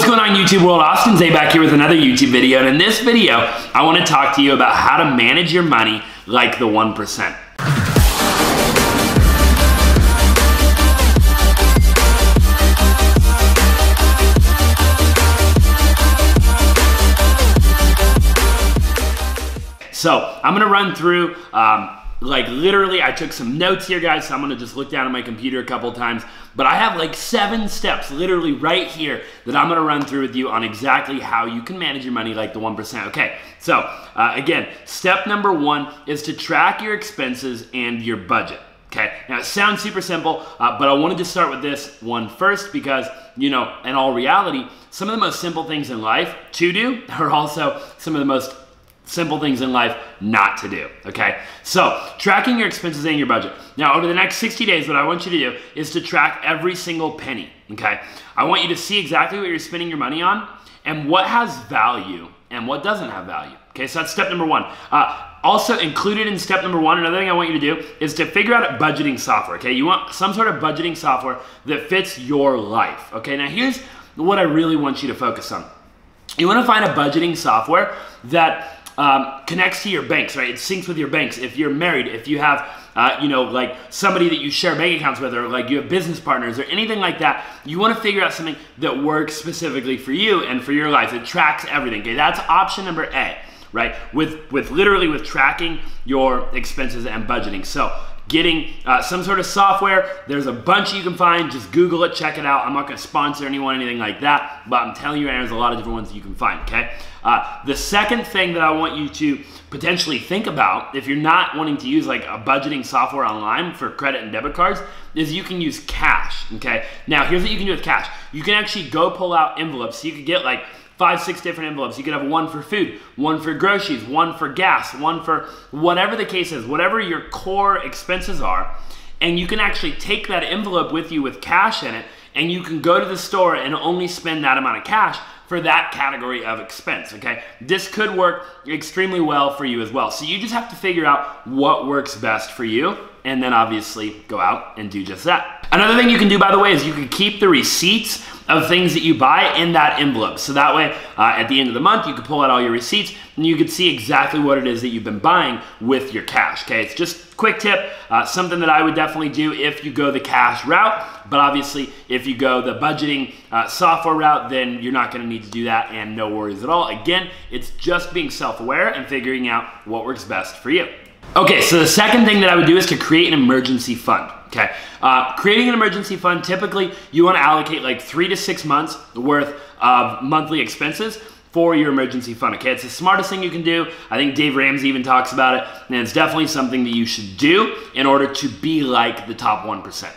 What's going on, YouTube world? Austin Zay back here with another YouTube video, and in this video I want to talk to you about how to manage your money like the 1%. So I'm gonna run through like literally, I took some notes here, guys, so I'm gonna just look down at my computer a couple times, but I have like 7 steps literally right here that I'm gonna run through with you on exactly how you can manage your money like the 1%. Okay, so again, step number 1 is to track your expenses and your budget. Okay, now it sounds super simple, but I wanted to start with this one first because, you know, in all reality, some of the most simple things in life to do are also some of the most simple things in life not to do, okay? So, tracking your expenses and your budget. Now, over the next 60 days, what I want you to do is to track every single penny, okay? I want you to see exactly what you're spending your money on and what has value and what doesn't have value, okay? So that's step number 1. Also included in step number 1, another thing I want you to do is to figure out a budgeting software, okay? You want some sort of budgeting software that fits your life, okay? Now, here's what I really want you to focus on. You want to find a budgeting software that connects to your banks, right? It syncs with your banks. If you're married, if you have, you know, like somebody that you share bank accounts with, or like you have business partners or anything like that, you want to figure out something that works specifically for you and for your life. It tracks everything, okay? That's option number A, right? With literally with tracking your expenses and budgeting. So getting some sort of software, there's a bunch you can find. Just Google it, check it out. I'm not going to sponsor anyone, anything like that, but I'm telling you, there's a lot of different ones you can find, okay? The second thing that I want you to potentially think about, if you're not wanting to use like a budgeting software online for credit and debit cards, is you can use cash, okay? Now, here's what you can do with cash. You can actually go pull out envelopes. So you could get like 5, 6 different envelopes. You could have one for food, one for groceries, one for gas, one for whatever the case is, whatever your core expenses are, and you can actually take that envelope with you with cash in it, and you can go to the store and only spend that amount of cash for that category of expense, okay? This could work extremely well for you as well. So you just have to figure out what works best for you, and then obviously go out and do just that. Another thing you can do, by the way, is you can keep the receipts of things that you buy in that envelope. So that way, at the end of the month, you can pull out all your receipts and you can see exactly what it is that you've been buying with your cash, okay? It's just a quick tip, something that I would definitely do if you go the cash route, but obviously, if you go the budgeting software route, then you're not gonna need to do that, and no worries at all. Again, it's just being self-aware and figuring out what works best for you. Okay, so the second thing that I would do is to create an emergency fund, okay? Creating an emergency fund, typically you wanna allocate like 3 to 6 months worth of monthly expenses for your emergency fund, okay? It's the smartest thing you can do. I think Dave Ramsey even talks about it, and it's definitely something that you should do in order to be like the top 1%.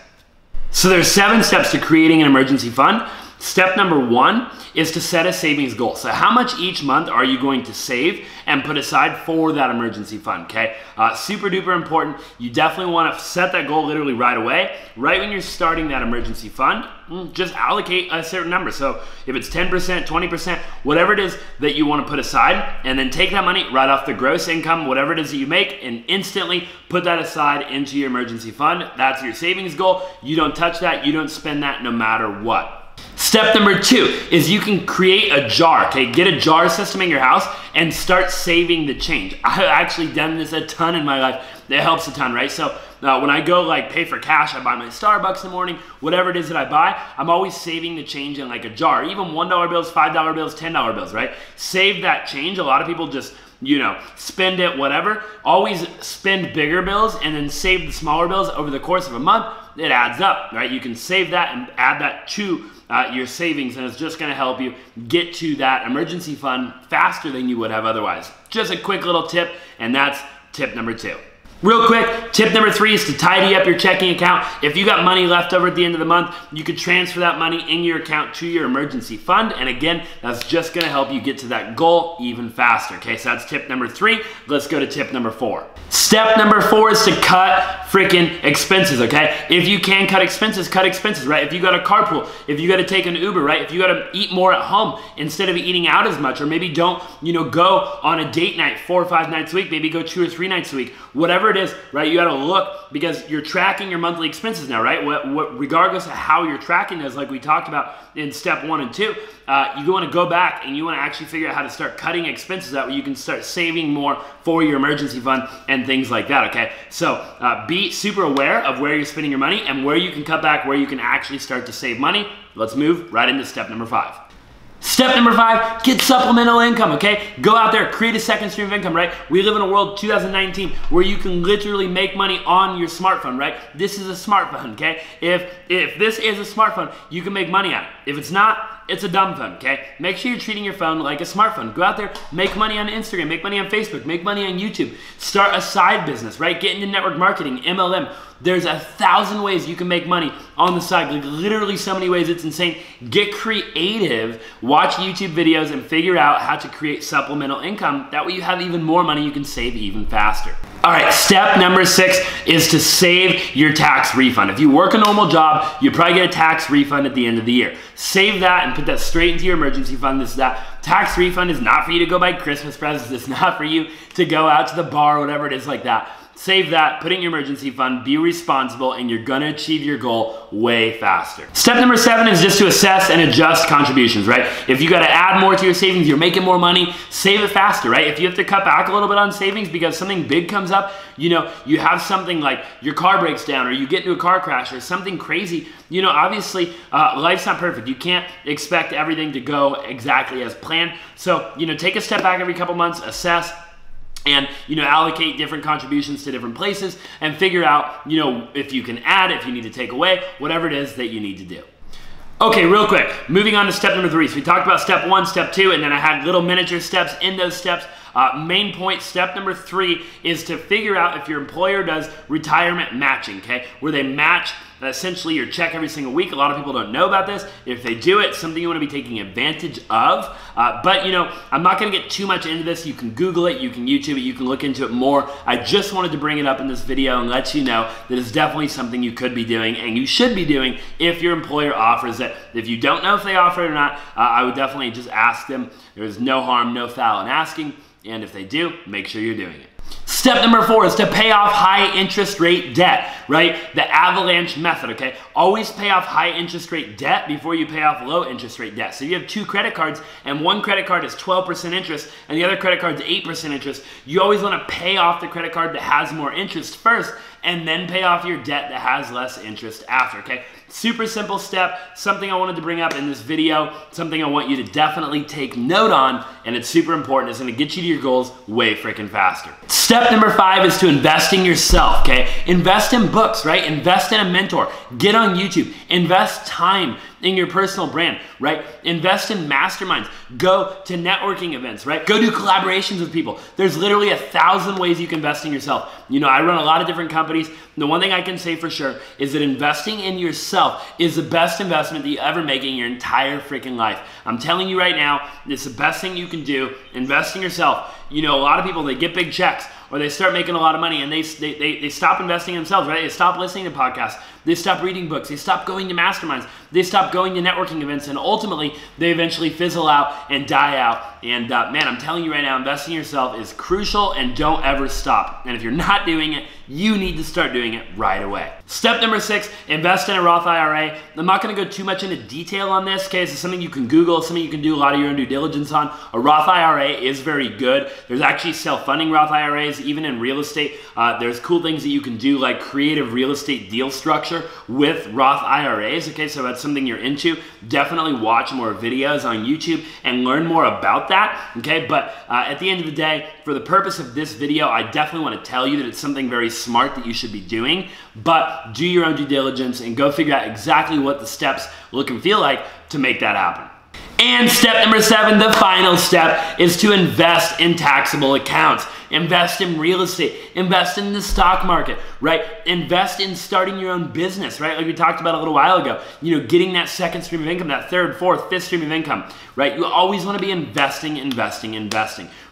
So there's 7 steps to creating an emergency fund. Step number 1 is to set a savings goal. So how much each month are you going to save and put aside for that emergency fund, okay? Super duper important. You definitely want to set that goal literally right away. Right when you're starting that emergency fund, just allocate a certain number. So if it's 10%, 20%, whatever it is that you want to put aside, and then take that money right off the gross income, whatever it is that you make, and instantly put that aside into your emergency fund. That's your savings goal. You don't touch that. You don't spend that no matter what. Step number 2 is you can create a jar, okay? Get a jar system in your house and start saving the change. I've actually done this a ton in my life. It helps a ton, right? So when I go like pay for cash, I buy my Starbucks in the morning, whatever it is that I buy, I'm always saving the change in like a jar, even $1 bills, $5 bills, $10 bills, right? Save that change. A lot of people just, you know, spend it, whatever. Always spend bigger bills and then save the smaller bills over the course of a month. It adds up, right? You can save that and add that to your savings, and it's just gonna help you get to that emergency fund faster than you would have otherwise. Just a quick little tip, and that's tip number 2. Real quick, tip number 3 is to tidy up your checking account. If you got money left over at the end of the month, you could transfer that money in your account to your emergency fund. And again, that's just gonna help you get to that goal even faster. Okay, so that's tip number 3. Let's go to tip number 4. Step number 4 is to cut freaking expenses, okay? If you can cut expenses, right? If you got a carpool, if you got to take an Uber, right? If you got to eat more at home instead of eating out as much, or maybe don't, you know, go on a date night 4 or 5 nights a week, maybe go 2 or 3 nights a week. Whatever whatever it is, right, you got to look, because you're tracking your monthly expenses now, right? Regardless of how you're tracking those, like we talked about in step 1 and 2, you want to go back and you want to actually figure out how to start cutting expenses out where you can start saving more for your emergency fund and things like that, okay? So be super aware of where you're spending your money and where you can cut back, where you can actually start to save money. Let's move right into step number 5. Step number 5, get supplemental income, okay? Go out there, create a second stream of income, right? We live in a world, 2019, where you can literally make money on your smartphone, right? This is a smartphone, okay? If this is a smartphone, you can make money on it. If it's not, it's a dumb phone, okay? Make sure you're treating your phone like a smartphone. Go out there, make money on Instagram, make money on Facebook, make money on YouTube. Start a side business, right? Get into network marketing, MLM. There's 1,000 ways you can make money on the side. Like literally so many ways, it's insane. Get creative, watch YouTube videos, and figure out how to create supplemental income. That way you have even more money you can save even faster. All right, step number 6 is to save your tax refund. If you work a normal job, you probably get a tax refund at the end of the year. Save that and put that straight into your emergency fund. That tax refund is not for you to go buy Christmas presents. It's not for you to go out to the bar, whatever it is like that. Save that, put it in your emergency fund, be responsible, and you're gonna achieve your goal way faster. Step number 7 is just to assess and adjust contributions, right? If you gotta add more to your savings, you're making more money, save it faster, right? If you have to cut back a little bit on savings because something big comes up, you know, you have something like your car breaks down or you get into a car crash or something crazy, you know, obviously life's not perfect. You can't expect everything to go exactly as planned. So, you know, take a step back every couple months, assess, and, you know, allocate different contributions to different places and figure out, you know, if you can add, if you need to take away, whatever it is that you need to do. Okay, real quick, moving on to step number 3. So we talked about step 1, step 2, and then I had little miniature steps in those steps. Main point, step number 3 is to figure out if your employer does retirement matching, okay? Where they match essentially your check every single week. A lot of people don't know about this. If they do, it's something you want to be taking advantage of. But, you know, I'm not going to get too much into this. You can Google it, you can YouTube it, you can look into it more. I just wanted to bring it up in this video and let you know that it's definitely something you could be doing and you should be doing if your employer offers it. If you don't know if they offer it or not, I would definitely just ask them. There's no harm, no foul in asking. And if they do, make sure you're doing it. Step number 4 is to pay off high interest rate debt, right? The avalanche method, okay? Always pay off high interest rate debt before you pay off low interest rate debt. So you have 2 credit cards and one credit card is 12% interest and the other credit card is 8% interest. You always want to pay off the credit card that has more interest first and then pay off your debt that has less interest after, okay? Super simple step, something I wanted to bring up in this video, something I want you to definitely take note on, and it's super important. It's gonna get you to your goals way freaking faster. Step number 5 is to invest in yourself, okay? Invest in books, right? Invest in a mentor. Get on YouTube. Invest time in your personal brand, right? Invest in masterminds. Go to networking events, right? Go do collaborations with people. There's literally 1,000 ways you can invest in yourself. You know, I run a lot of different companies. The one thing I can say for sure is that investing in yourself is the best investment that you ever make in your entire freaking life. I'm telling you right now, it's the best thing you can do. Invest in yourself. You know, a lot of people, they get big checks or they start making a lot of money and they stop investing in themselves, right? They stop listening to podcasts. They stop reading books. They stop going to masterminds. They stop going to networking events, and ultimately, they eventually fizzle out and die out. And man, I'm telling you right now, investing in yourself is crucial, and don't ever stop. And if you're not doing it, you need to start doing it right away. Step number 6, invest in a Roth IRA. I'm not going to go too much into detail on this, okay? This is something you can Google, something you can do a lot of your own due diligence on. A Roth IRA is very good. There's actually self-funding Roth IRAs, even in real estate. There's cool things that you can do, like creative real estate deal structure with Roth IRAs, okay? So that's something you're into. Definitely watch more videos on YouTube and learn more about that, okay? But at the end of the day, for the purpose of this video, I definitely want to tell you that it's something very smart that you should be doing, but do your own due diligence and go figure out exactly what the steps look and feel like to make that happen. And step number 7, the final step, is to invest in taxable accounts. Invest in real estate. Invest in the stock market, right? Invest in starting your own business, right? Like we talked about a little while ago. You know, getting that second stream of income, that third, fourth, fifth stream of income, right? You always want to be investing.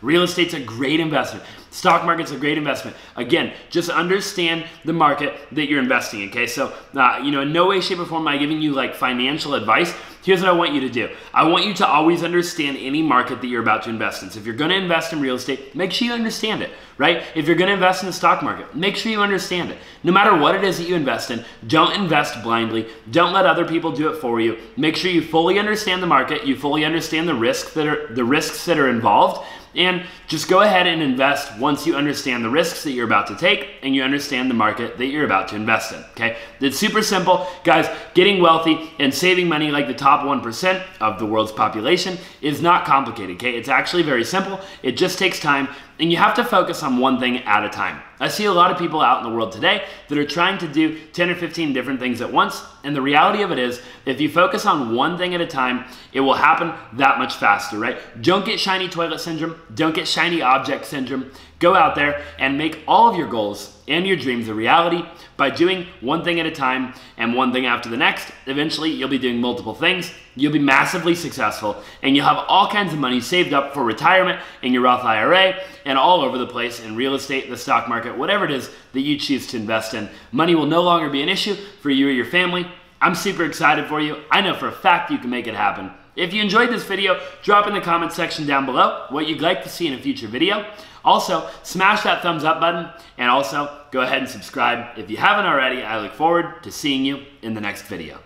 Real estate's a great investment. Stock market's a great investment. Again, just understand the market that you're investing in, okay? So, in no way, shape, or form am I giving you like financial advice. Here's what I want you to do. I want you to always understand any market that you're about to invest in. So if you're going to invest in real estate, make sure you understand it, right? If you're going to invest in the stock market, make sure you understand it. No matter what it is that you invest in, don't invest blindly. Don't let other people do it for you. Make sure you fully understand the market. You fully understand the risks that are involved. And just go ahead and invest once you understand the risks that you're about to take and you understand the market that you're about to invest in, okay? It's super simple. Guys, getting wealthy and saving money like the top 1% of the world's population is not complicated, okay? It's actually very simple. It just takes time, and you have to focus on one thing at a time. I see a lot of people out in the world today that are trying to do 10 or 15 different things at once, and the reality of it is, if you focus on one thing at a time, it will happen that much faster, right? Don't get shiny toilet syndrome. Don't get shiny object syndrome. Go out there and make all of your goals and your dreams a reality by doing one thing at a time and one thing after the next. Eventually, you'll be doing multiple things. You'll be massively successful, and you'll have all kinds of money saved up for retirement in your Roth IRA and all over the place in real estate, the stock market, whatever it is that you choose to invest in. Money will no longer be an issue for you or your family. I'm super excited for you. I know for a fact you can make it happen. If you enjoyed this video, drop in the comment section down below what you'd like to see in a future video. Also, smash that thumbs up button, and also go ahead and subscribe if you haven't already. I look forward to seeing you in the next video.